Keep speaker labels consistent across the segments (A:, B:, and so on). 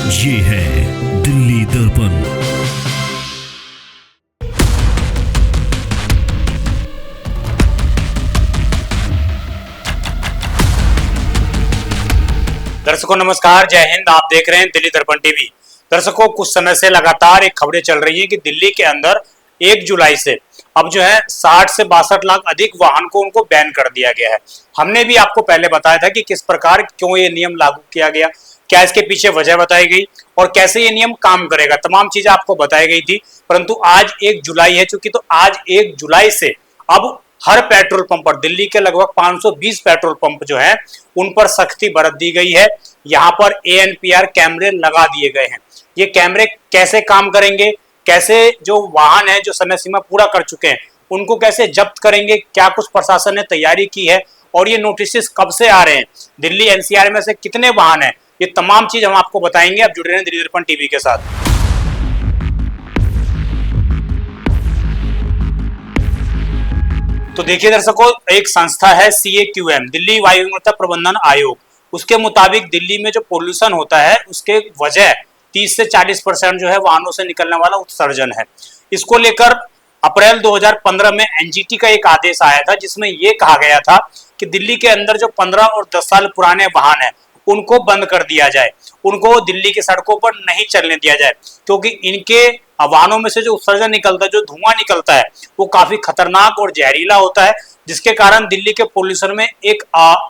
A: ये है दिल्ली दर्पण।
B: दर्शकों नमस्कार, जय हिंद। आप देख रहे हैं दिल्ली दर्पण टीवी। दर्शकों, कुछ समय से लगातार एक खबरें चल रही हैं कि दिल्ली के अंदर 1 जुलाई से अब जो है 60 से 62 लाख अधिक वाहन को उनको बैन कर दिया गया है। हमने भी आपको पहले बताया था कि किस प्रकार क्यों ये नियम लागू किया गया, क्या इसके पीछे वजह बताई गई और कैसे ये नियम काम करेगा, तमाम चीजें आपको बताई गई थी। परंतु आज 1 जुलाई है चूंकि, तो आज 1 जुलाई से अब हर पेट्रोल पंप पर, दिल्ली के लगभग 520 पेट्रोल पंप जो है उन पर सख्ती बरत दी गई है। यहाँ पर ANPR कैमरे लगा दिए गए हैं। ये कैमरे कैसे काम करेंगे, कैसे जो वाहन है जो समय सीमा पूरा कर चुके हैं उनको कैसे जब्त करेंगे, क्या कुछ प्रशासन ने तैयारी की है और ये नोटिस कब से आ रहे हैं, दिल्ली NCR में से कितने वाहन है, ये तमाम चीज हम आपको बताएंगे। आप जुड़े रहें दिल्ली दर्पण टीवी के साथ। तो देखिए दर्शकों, एक संस्था है CAQM, दिल्ली वायु गुणवत्ता प्रबंधन आयोग। उसके मुताबिक दिल्ली में जो पोल्यूशन होता है उसके वजह 30 से 40% जो है वाहनों से निकलने वाला उत्सर्जन है। इसको लेकर अप्रैल 2015 में NGT का एक आदेश आया था जिसमें यह कहा गया था कि दिल्ली के अंदर जो 15 और 10 साल पुराने वाहन है उनको बंद कर दिया जाए, उनको दिल्ली की सड़कों पर नहीं चलने दिया जाए, क्योंकि इनके वाहनों में से जो उत्सर्जन निकलता है, जो धुआं निकलता है, वो काफी खतरनाक और जहरीला होता है, जिसके कारण दिल्ली के पोल्यूशन में एक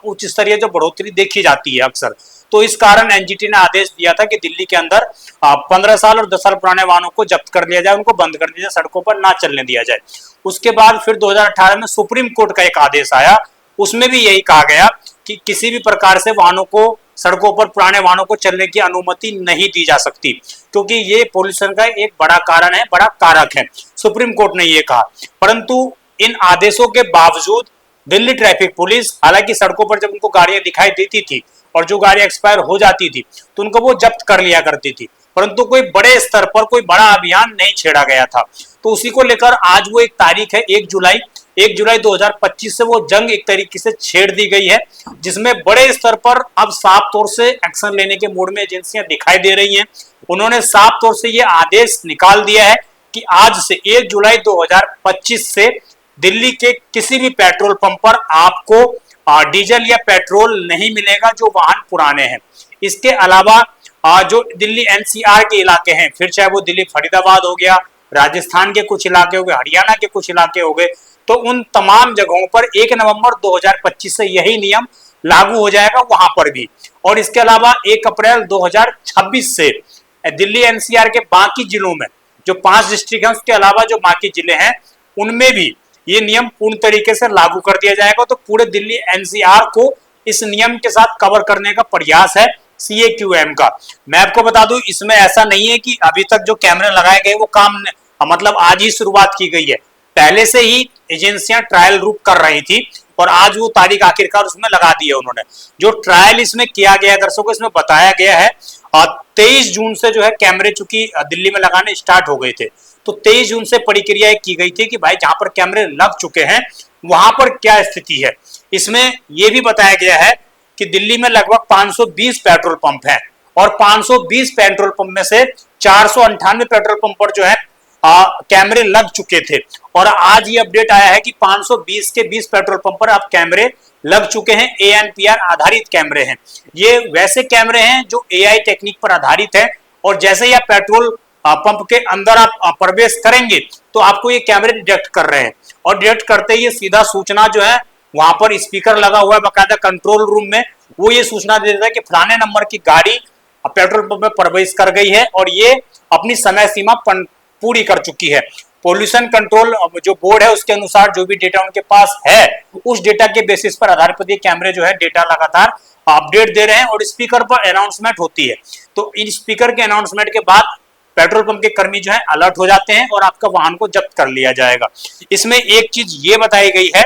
B: उच्च स्तरीय जो बढ़ोतरी देखी जाती है अक्सर। तो इस कारण NGT ने आदेश दिया था कि दिल्ली के अंदर 15 साल और 10 साल पुराने वाहनों को जब्त कर लिया जाए, उनको बंद कर दिया जाए, सड़कों पर ना चलने दिया जाए। उसके बाद फिर 2018 में सुप्रीम कोर्ट का एक आदेश आया, उसमें भी यही कहा गया कि किसी भी प्रकार से वाहनों को, सड़कों पर पुराने वाहनों को चलने की अनुमति नहीं दी जा सकती, क्योंकि ये पोल्यूशन का एक बड़ा कारण है, बड़ा कारक है। सुप्रीम कोर्ट ने ये कहा। परंतु इन आदेशों के बावजूद दिल्ली ट्रैफिक पुलिस, हालांकि सड़कों पर जब उनको गाड़ियां दिखाई देती थी और जो गाड़ियां एक्सपायर हो जाती थी तो उनको वो जब्त कर लिया करती थी, परंतु कोई बड़े स्तर पर कोई बड़ा अभियान नहीं छेड़ा गया था। तो उसी को लेकर आज वो एक तारीख है 1 जुलाई 2025 से वो जंग एक तरीके से छेड़ दी गई है, जिसमें बड़े स्तर पर अब साफ तौर से एक्शन लेने के मूड में एजेंसियां दिखाई दे रही हैं। उन्होंने साफ तौर से ये आदेश निकाल दिया है कि आज से 1 जुलाई 2025 से दिल्ली के किसी भी पेट्रोल पंप पर आपको डीजल या पेट्रोल नहीं मिलेगा जो वाहन पुराने हैं। इसके अलावा जो दिल्ली NCR के इलाके हैं, फिर चाहे वो दिल्ली फरीदाबाद हो गया, राजस्थान के कुछ इलाके हो गए, हरियाणा के कुछ इलाके हो गए, तो उन तमाम जगहों पर 1 नवंबर 2025 से यही नियम लागू हो जाएगा वहां पर भी। और इसके अलावा 1 अप्रैल 2026 से दिल्ली NCR के बाकी जिलों में, जो 5 डिस्ट्रिक्ट हैं उसके अलावा जो बाकी जिले हैं उनमें भी ये नियम पूर्ण तरीके से लागू कर दिया जाएगा। तो पूरे दिल्ली NCR को इस नियम के साथ कवर करने का प्रयास है CAQM का। मैं आपको बता दूं, इसमें ऐसा नहीं है कि अभी तक जो कैमरे लगाए गए वो काम मतलब आज ही शुरुआत की गई है, पहले से ही एजेंसियां ट्रायल रूप कर रही थी और आज वो तारीख आखिरकार उसमें लगा दी है उन्होंने। जो ट्रायल इसमें किया गया है दर्शकों, इसमें बताया गया है 23 जून से जो है कैमरे चूंकि दिल्ली में लगाने स्टार्ट हो गए थे, तो 23 जून से प्रक्रिया की गई थी कि भाई जहां पर कैमरे लग चुके हैं वहां पर क्या स्थिति है। इसमें यह भी बताया गया है कि दिल्ली में लगभग 520 पेट्रोल पंप हैं और 520 पेट्रोल पंप में से 498 पेट्रोल पंप पर जो है कैमरे लग चुके थे। और आज ये अपडेट आया है कि 520 के 20 पेट्रोल पंप पर अब कैमरे लग चुके हैं, ANPR आधारित कैमरे हैं। ये वैसे कैमरे हैं जो AI टेक्निक पर आधारित है और जैसे ही आप पेट्रोल पंप के अंदर आप प्रवेश करेंगे तो आपको ये कैमरे डिटेक्ट कर रहे हैं और डिटेक्ट करते ही ये सीधा सूचना जो है, वहां पर स्पीकर लगा हुआ है बाकायदा कंट्रोल रूम में, वो ये सूचना दे देता है कि फलाने नंबर की गाड़ी पेट्रोल पंप में प्रवेश कर गई है और ये अपनी समय सीमा पूरी कर चुकी है। पोल्यूशन कंट्रोल जो बोर्ड है उसके अनुसार जो भी डेटा उनके पास है उस डेटा के बेसिस पर आधारित ये कैमरे जो है डेटा लगातार अपडेट दे रहे हैं और स्पीकर पर अनाउंसमेंट होती है। तो इन स्पीकर के अनाउंसमेंट के बाद पेट्रोल पंप के कर्मी जो है अलर्ट हो जाते हैं और आपका वाहन को जब्त कर लिया जाएगा। इसमें एक चीज ये बताई गई है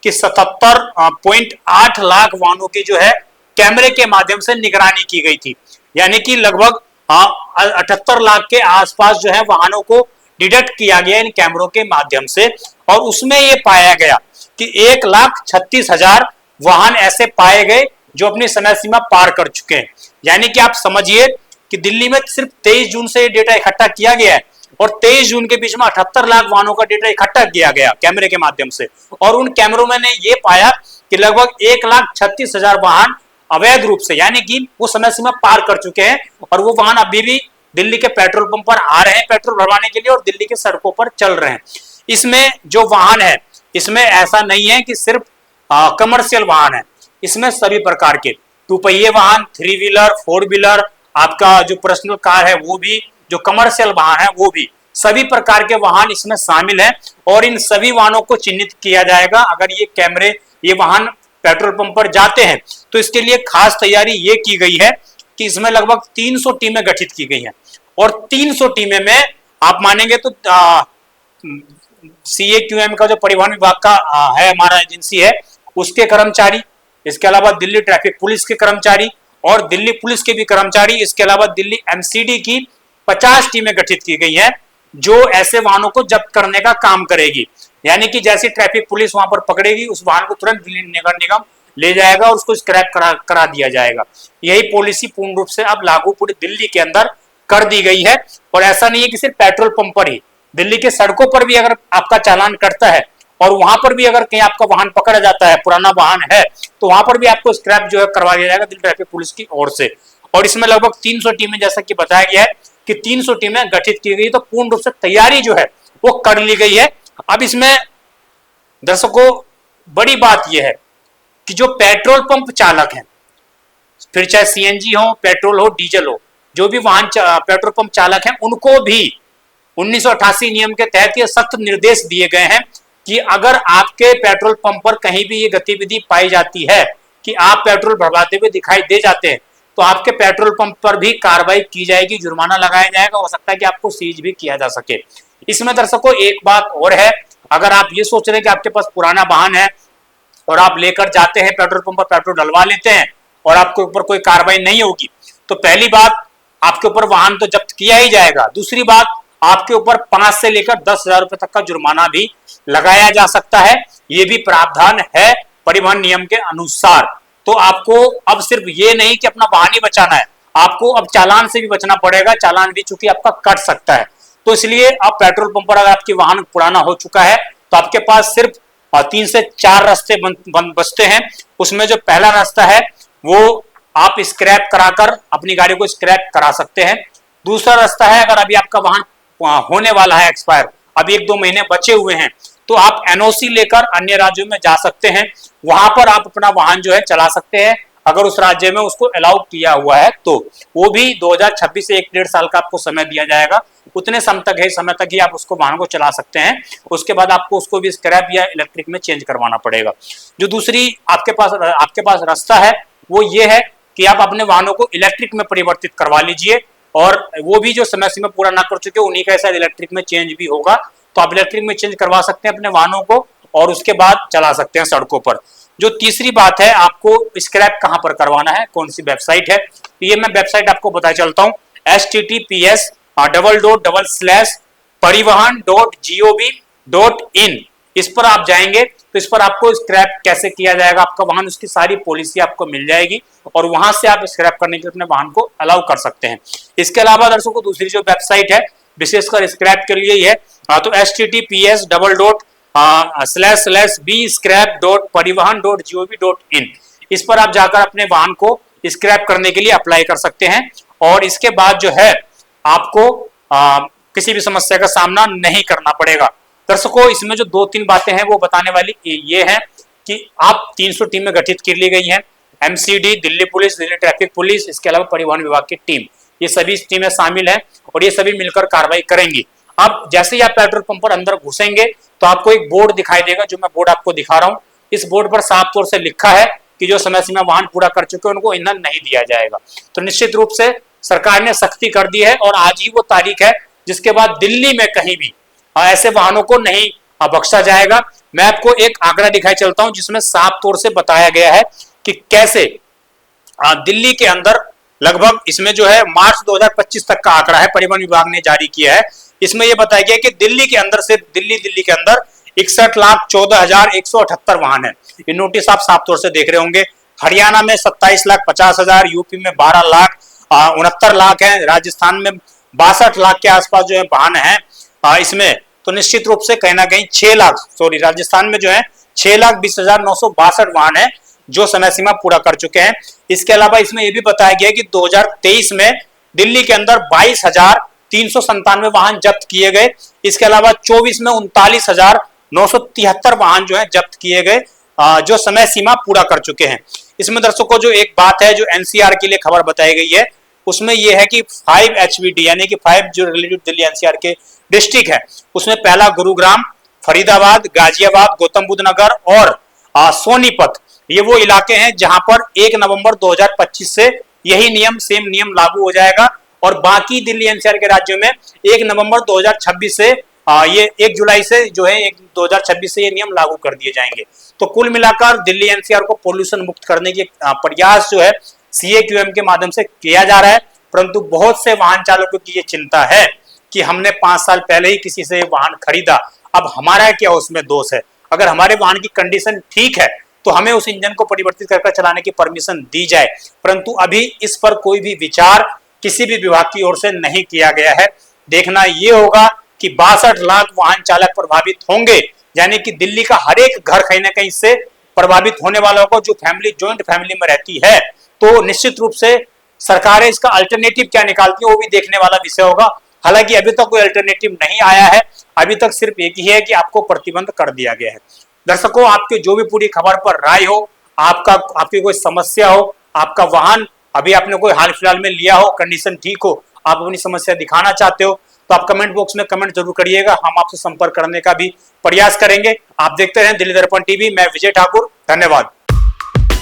B: कि 77.8 लाख वाहनों की जो है कैमरे के माध्यम से निगरानी की गई थी, यानी कि लगभग 78 लाख के आसपास जो है वाहनों को डिटेक्ट किया गया इन कैमरों के माध्यम से। और उसमें यह पाया गया कि 1,36,000 वाहन ऐसे पाए गए जो अपनी समय सीमा पार कर चुके हैं। यानी कि आप समझिए कि दिल्ली में सिर्फ 23 जून से ये डेटा इकट्ठा किया गया है और 23 जून के बीच में 78 लाख वाहनों का डेटा इकट्ठा किया गया कैमरे के माध्यम से। और उन कैमरों में ने ये पाया कि लगभग 1,36,000 वाहन अवैध रूप से, यानी कि वो समय सीमा पार कर चुके हैं और वो वाहन अभी भी दिल्ली के पेट्रोल पंप पर आ रहे हैं पेट्रोल भरवाने के लिए और दिल्ली के सड़कों पर चल रहे हैं। इसमें जो वाहन है, इसमें ऐसा नहीं है कि सिर्फ कमर्शियल वाहन है, इसमें सभी प्रकार के 2 पहिए वाहन, 3 व्हीलर, 4 व्हीलर, आपका जो पर्सनल कार है वो भी, जो कमर्शियल वाहन है वो भी, सभी प्रकार के वाहन इसमें शामिल हैं। और इन सभी वाहनों को चिन्हित किया जाएगा अगर ये कैमरे, ये वाहन पेट्रोल पंप पर जाते हैं। तो इसके लिए खास तैयारी ये की गई है कि इसमें लगभग 300 टीमें गठित की गई हैं और 300 टीमें में आप मानेंगे तो CAQM का जो परिवहन विभाग का है, हमारा एजेंसी है, उसके कर्मचारी, इसके अलावा दिल्ली ट्रैफिक पुलिस के कर्मचारी और दिल्ली पुलिस के भी कर्मचारी, इसके अलावा दिल्ली MCD की 50 टीमें गठित की गई हैं जो ऐसे वाहनों को जब्त करने का काम करेगी। यानी कि जैसे ट्रैफिक पुलिस वहां पर पकड़ेगी, उस वाहन को तुरंत दिल्ली नगर निगम ले जाएगा और उसको स्क्रैप करा दिया जाएगा। यही पॉलिसी पूर्ण रूप से अब लागू पूरी दिल्ली के अंदर कर दी गई है। और ऐसा नहीं है कि सिर्फ पेट्रोल पंप पर ही, दिल्ली के सड़कों पर भी अगर आपका चालान कटता है और वहां पर भी अगर कहीं आपका वाहन पकड़ा जाता है, पुराना वाहन है, तो वहां पर भी आपको स्क्रैप जो है करवा दिया जाएगा दिल्ली ट्रैफिक पुलिस की ओर से। और इसमें लगभग 300 टीमें, जैसा कि बताया गया है कि 300 टीमें गठित की गई, तो पूर्ण रूप से तैयारी जो है वो कर ली गई है। अब इसमें दर्शकों बड़ी बात यह है कि जो पेट्रोल पंप चालक हैं, फिर चाहे CNG हो, पेट्रोल हो, डीजल हो, जो भी वाहन पेट्रोल पंप चालक हैं, उनको भी 1988 नियम के तहत ये सख्त निर्देश दिए गए हैं कि अगर आपके पेट्रोल पंप पर कहीं भी ये गतिविधि पाई जाती है कि आप पेट्रोल भरवाते हुए दिखाई दे जाते हैं, तो आपके पेट्रोल पंप पर भी कार्रवाई की जाएगी, जुर्माना लगाया जाएगा, हो सकता है कि आपको सीज भी किया जा सके। इसमें दर्शकों एक बात और है, अगर आप ये सोच रहे हैं कि आपके पास पुराना वाहन है और आप लेकर जाते हैं पेट्रोल पंप पर, पेट्रोल डलवा लेते हैं और आपके ऊपर कोई कार्रवाई नहीं होगी, तो पहली बात आपके ऊपर वाहन तो जब्त किया ही जाएगा, दूसरी बात आपके ऊपर 5 से लेकर 10,000 रुपए तक का जुर्माना भी लगाया जा सकता है। ये भी प्रावधान है परिवहन नियम के अनुसार। तो आपको अब सिर्फ ये नहीं कि अपना वाहन ही बचाना है, आपको अब चालान से भी बचना पड़ेगा, चालान भी चूंकि आपका कट सकता है। तो इसलिए अब पेट्रोल पंप पर अगर आपकी वाहन पुराना हो चुका है तो आपके पास सिर्फ 3 से 4 रास्ते बचते हैं। उसमें जो पहला रास्ता है वो आप स्क्रैप कराकर अपनी गाड़ी को स्क्रैप करा सकते हैं। दूसरा रास्ता है, अगर अभी आपका वाहन होने वाला है एक्सपायर, अभी 1-2 महीने बचे हुए हैं, तो आप NOC लेकर अन्य राज्यों में जा सकते हैं, वहां पर आप अपना वाहन जो है चला सकते हैं अगर उस राज्य में उसको अलाउ किया हुआ है। तो वो भी 2026 से 1-1.5 साल का आपको समय दिया जाएगा, उतने समय तक ही आप उसको वाहन को चला सकते हैं। उसके बाद आपको उसको भी स्क्रैप या इलेक्ट्रिक में चेंज करवाना पड़ेगा। जो दूसरी आपके पास रास्ता है वो ये है कि आप अपने वाहनों को इलेक्ट्रिक में परिवर्तित करवा लीजिए, और वो भी जो समय सीमा पूरा ना कर चुके उन्हीं का शायद इलेक्ट्रिक में चेंज भी होगा, तो आप इलेक्ट्रिक में चेंज करवा सकते हैं अपने वाहनों को और उसके बाद चला सकते हैं सड़कों पर। जो तीसरी बात है, आपको स्क्रैप कहां पर करवाना है, कौन सी वेबसाइट है, तो ये मैं वेबसाइट आपको बता चलता हूं, https://parivahan.gov.in। इस पर आप जाएंगे तो इस पर आपको स्क्रैप कैसे किया जाएगा आपका वाहन, उसकी सारी पॉलिसी आपको मिल जाएगी और वहां से आप स्क्रैप करने के लिए अपने वाहन को अलाउ कर सकते हैं। इसके अलावा दर्शकों दूसरी जो वेबसाइट है विशेषकर स्क्रैप के लिए ही है, तो https://bscrap.parivahan.gov.in। इस पर आप जाकर अपने वाहन को स्क्रैप करने के लिए अप्लाई कर सकते हैं और इसके बाद जो है आपको किसी भी समस्या का सामना नहीं करना पड़ेगा। दर्शकों इसमें जो 2-3 बातें हैं वो बताने वाली ये है कि आप 300 टीमें गठित कर ली गई हैं, MCD, Delhi police, Delhi traffic police, इसके अलावा परिवहन विभाग की टीम, ये सभी टीमें शामिल हैं और ये सभी मिलकर कार्रवाई करेंगी। अब जैसे ही आप पेट्रोल पंप पर अंदर घुसेंगे तो आपको एक बोर्ड दिखाई देगा, जो मैं बोर्ड आपको दिखा रहा हूँ। इस बोर्ड पर साफ तौर से लिखा है कि जो समय सीमा वाहन पूरा कर चुके हैं उनको ईंधन नहीं दिया जाएगा। तो निश्चित रूप से सरकार ने सख्ती कर दी है और आज ही वो तारीख है जिसके बाद दिल्ली में कहीं भी ऐसे वाहनों को नहीं बख्शा जाएगा। मैं आपको एक आंकड़ा दिखाई चलता हूं जिसमें साफ तौर से बताया गया है कि कैसे दिल्ली के अंदर लगभग, इसमें जो है मार्च 2025 तक का आंकड़ा है परिवहन विभाग ने जारी किया है। इसमें यह बताया गया कि दिल्ली के अंदर, सिर्फ दिल्ली के अंदर 61,14,178 वाहन है। ये नोटिस आप साफ तौर से देख रहे होंगे। हरियाणा में 27,50,000, यूपी में 12 लाख, 69 लाख है, राजस्थान में 62 लाख के आसपास जो है वाहन है इसमें, तो निश्चित रूप से कहीं ना कहीं 6 लाख, सॉरी, राजस्थान में जो है 6,20,962 वाहन है जो समय सीमा पूरा कर चुके हैं। इसके अलावा इसमें यह भी बताया गया कि 2023 में दिल्ली के अंदर 22,397 वाहन जब्त किए गए। इसके अलावा 24 में 39,973 वाहन जो है जब्त किए गए जो समय सीमा पूरा कर चुके हैं। इसमें दर्शकों जो एक बात है जो एनसीआर के लिए खबर बताई गई है उसमें यह है कि 5 HVD यानी कि 5 जो रिलेटेड दिल्ली एनसीआर के डिस्ट्रिक्ट है उसमें पहला गुरुग्राम, फरीदाबाद, गाजियाबाद, गौतम बुद्ध नगर और सोनीपत, ये वो इलाके हैं जहां पर 1 नवंबर 2025 से यही सेम नियम लागू हो जाएगा और बाकी दिल्ली एनसीआर के राज्यों में 1 नवंबर 2026 से ये 1 जुलाई से जो है 2026 से ये नियम लागू कर दिए जाएंगे। तो कुल मिलाकर दिल्ली एनसीआर को पोल्यूशन मुक्त करने के प्रयास जो है CAQM के माध्यम से किया जा रहा है, परंतु बहुत से वाहन चालकों की ये चिंता है कि हमने 5 साल पहले ही किसी से वाहन खरीदा, अब हमारा क्या उसमें दोष है। अगर हमारे वाहन की कंडीशन ठीक है तो हमें उस इंजन को परिवर्तित कर चलाने की परमिशन दी जाए, परंतु अभी इस पर कोई भी विचार किसी भी विभाग की ओर से नहीं किया गया है। देखना यह होगा कि 62 लाख वाहन चालक प्रभावित होंगे, यानी कि दिल्ली का हर एक घर कहीं ना कहीं से प्रभावित होने वालों को, जो फैमिली जॉइंट फैमिली में रहती है, तो निश्चित रूप से सरकारें इसका अल्टरनेटिव क्या निकालती है वो भी देखने वाला विषय होगा। हालांकि अभी तक कोई अल्टरनेटिव नहीं आया है, अभी तक सिर्फ एक ही है कि आपको प्रतिबंध कर दिया गया है। दर्शकों, आपके जो भी पूरी खबर पर राय हो, आपकी कोई समस्या हो, आपका वाहन अभी आपने कोई हाल फिलहाल में लिया हो, कंडीशन ठीक हो, आप अपनी समस्या दिखाना चाहते हो तो आप कमेंट बॉक्स में कमेंट जरूर करिएगा, हम आपसे संपर्क करने का भी प्रयास करेंगे। आप देखते रहें दिल्ली दर्पण टीवी, मैं विजय ठाकुर, धन्यवाद।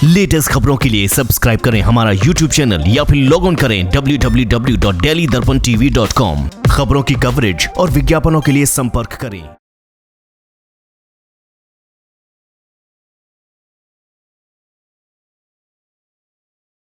A: लेटेस्ट खबरों के लिए सब्सक्राइब करें हमारा YouTube चैनल या फिर लॉग ऑन करें www.delhidarpantv.com। खबरों की कवरेज और विज्ञापनों के लिए संपर्क करें।